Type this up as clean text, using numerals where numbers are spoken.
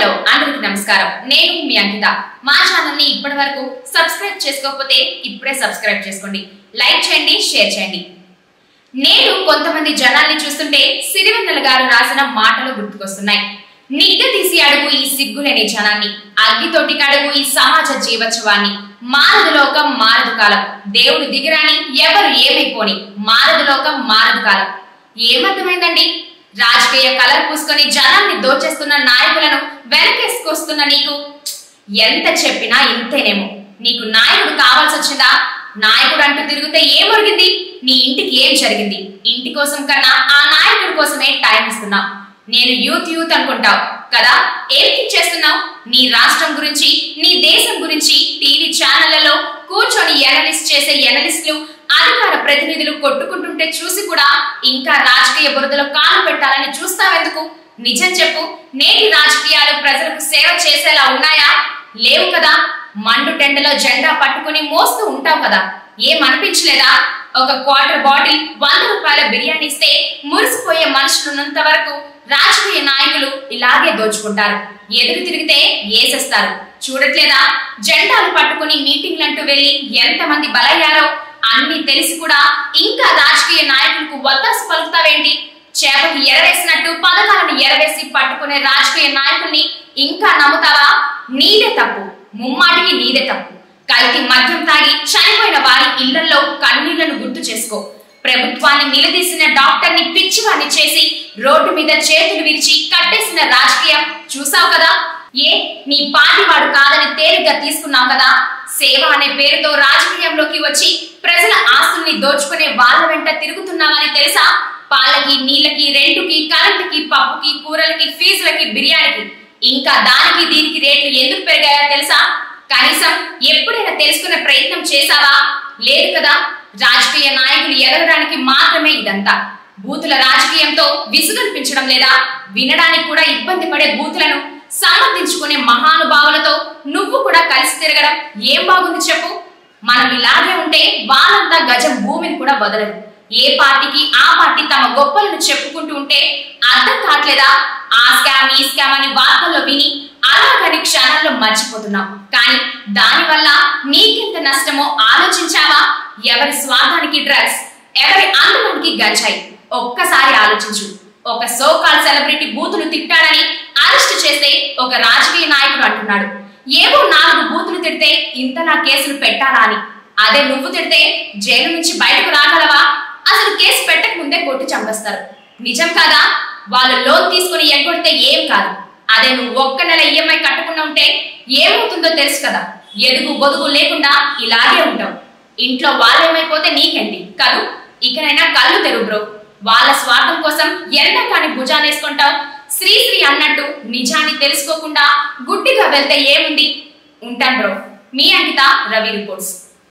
Hello అందరికీ నమస్కారం. నేను మీ అంకిత. మా ఛానల్ ని ఇప్పటివరకు సబ్స్క్రైబ్ చేసుకోకపోతే ఇప్పుడే సబ్స్క్రైబ్ చేసుకోండి, లైక్ చేయండి, షేర్ చేయండి. నేను కొంతమంది జనాల్ని చూస్తుంటే సిరివెన్నెల గారు రాసిన మాటలు గుర్తుకొస్తున్నాయి. నిగ్గ తీసి అడుగు ఈ సిగ్గులేని జనాన్ని, అగ్గితోటి కడుగు ఈ సమాజ జీవోత్సవాన్ని. మారదు లోకం మారదు కాలం, దేవుడు దిగిరాని ఎవరు ఏమైపోని. మారదు లోకం మారదు కాలం. ఏమర్థమైందండి? రాజకీయ కలర్ పూసుకొని జనాన్ని దోచేస్తున్న నాయకులను వెనకేసుకొస్తున్న నీకు ఎంత చెప్పినా ఇంతేనేమో. నీకు నాయకుడు కావాల్సి వచ్చిందా? నాయకుడు అంటూ తిరిగితే ఏం ఒరిగింది? నీ ఇంటికి ఏం జరిగింది? ఇంటి కోసం కన్నా ఆ నాయకుడి కోసమే టైం ఇస్తున్నావు. నేను యూత్ అనుకుంటావు కదా, ఏం చేస్తున్నావు? నీ రాష్ట్రం గురించి, నీ దేశం గురించి టీవీ ఛానళ్లలో కూర్చొని ఎనలిస్ట్ చేసే ఎనలిస్టులు, అధికార ప్రతినిధులు కొట్టుకుంటుంటే చూసి కూడా ఇంకా రాజకీయ బురదలో కాలు పెట్టాలని చూస్తావెందుకు? నిజం చెప్పు, నేటి రాజకీయాలు ప్రజలకు సేవ చేసేలా ఉన్నాయా? లేవు కదా. మండు టెండలో జెండా పట్టుకుని మోస్తూ ఉంటావు కదా, ఏమనిపించలేదా? ఒక క్వార్టర్ బాటిల్ 100 రూపాయల బిర్యానీ ఇస్తే మురిసిపోయే మనుషులున్నంత వరకు రాజకీయ నాయకులు ఇలాగే దోచుకుంటారు. ఎదురు తిరిగితే ఏసేస్తారు. చూడట్లేదా? జెండాలు పట్టుకుని మీటింగ్లంటూ వెళ్లి ఎంతమంది బలయ్యారో అన్ని తెలిసి కూడా ఇంకా రాజకీయ నాయకులకు వత్తాసు పలుకుతావేంటి? చేపకి ఎరవేసినట్టు పథకాలను ఎరవేసి పట్టుకునే రాజకీయ నాయకుల్ని ఇంకా నమ్ముతావా? నీదే తప్పు, ముమ్మాటికి నీదే తప్పు. కల్తీ మద్యం తాగి చనిపోయిన వారి ఇళ్లలో కన్నీళ్లను గుర్తు చేసుకో. ప్రభుత్వాన్ని నిలదీసిన డాక్టర్ ని పిచ్చివాణ్ణి చేసి రోడ్డు మీద చేతులు విరిచి కట్టేసిన రాజకీయం చూసావు కదా. నీ పార్టీ వాడు కాదని తేలిగ్గా తీసుకున్నావు కదా. సేవ అనే పేరుతో రాజకీయంలోకి వచ్చి ప్రజల ఆస్తుల్ని దోచుకునే వాళ్ళ వెంట తిరుగుతున్నావని తెలుసా? పాలకి, నీళ్ళకి, రెంటుకి, కరెంటుకి, పప్పుకి, కూరలకి, ఫీజులకి, బిర్యానీకి, ఇంకా దానికి దీనికి రేట్లు ఎందుకు పెరిగాయో తెలుసా? కనీసం ఎప్పుడైనా తెలుసుకునే ప్రయత్నం చేశావా? లేదు కదా. రాజకీయ నాయకులు ఎదగడానికి మాత్రమే ఇదంతా. బూతుల రాజకీయంతో విసుగనిపించడం లేదా? వినడానికి కూడా ఇబ్బంది పడే బూతులను సమర్థించుకునే మహానుభావులతో నువ్వు కూడా కలిసి తిరగడం ఏం బాగుంది చెప్పు? మనం ఇలాగే ఉంటే వాళ్ళంతా గజం భూమిని కూడా వదలరు. ఏ పార్టీకి ఆ పార్టీ తమ గొప్పలను చెప్పుకుంటూ ఉంటే అర్థం కావట్లేదా? ఆ స్కామ్, ఈ స్కామ్ అని వార్తల్లో విని అలాగని క్షణాల్లో మర్చిపోతున్నాం. కానీ దానివల్ల నీకెంత నష్టమో ఆలోచించావా? ఎవరి స్వార్థానికి డ్రగ్స్, ఎవరి ఆందోళనకి గంజాయి. ఒక్కసారి ఆలోచించు. ఒక సోకాల్ సెలబ్రిటీ బూతులు తిట్టాడని అరెస్ట్ చేస్తే ఒక రాజకీయ నాయకుడు అంటున్నాడు, ఏవో 4 బూతులు తిడితే ఇంతలా కేసులు పెట్టాలా అని. అదే నువ్వు తిడితే జైలు నుంచి బయటకు రాగలవా? అసలు కేసు పెట్టక ముందే కొట్టి చంపేస్తారు. నిజం కాదా? వాళ్ళు లోన్ తీసుకుని ఎగ్గొడితే ఏం కాదు. అదే నువ్వు 1 నెల ఈఎంఐ కట్టకుండా ఉంటే ఏమవుతుందో తెలుసు కదా. ఎదుగు బొదుగు లేకుండా ఇలాగే ఉంటావు. ఇంట్లో వాళ్ళేమైపోతే నీకేంటి కదు. ఇకనైనా కళ్ళు తెరువు బ్రో. వాళ్ళ స్వార్థం కోసం ఎండా కాని భుజానేసుకుంటావు. శ్రీశ్రీ అన్నట్టు నిజాన్ని తెలుసుకోకుండా గుడ్డిగా వెళ్తే ఏముంది? ఉంటాను బ్రో. మీ అంకిత, రవి రిపోర్ట్స్.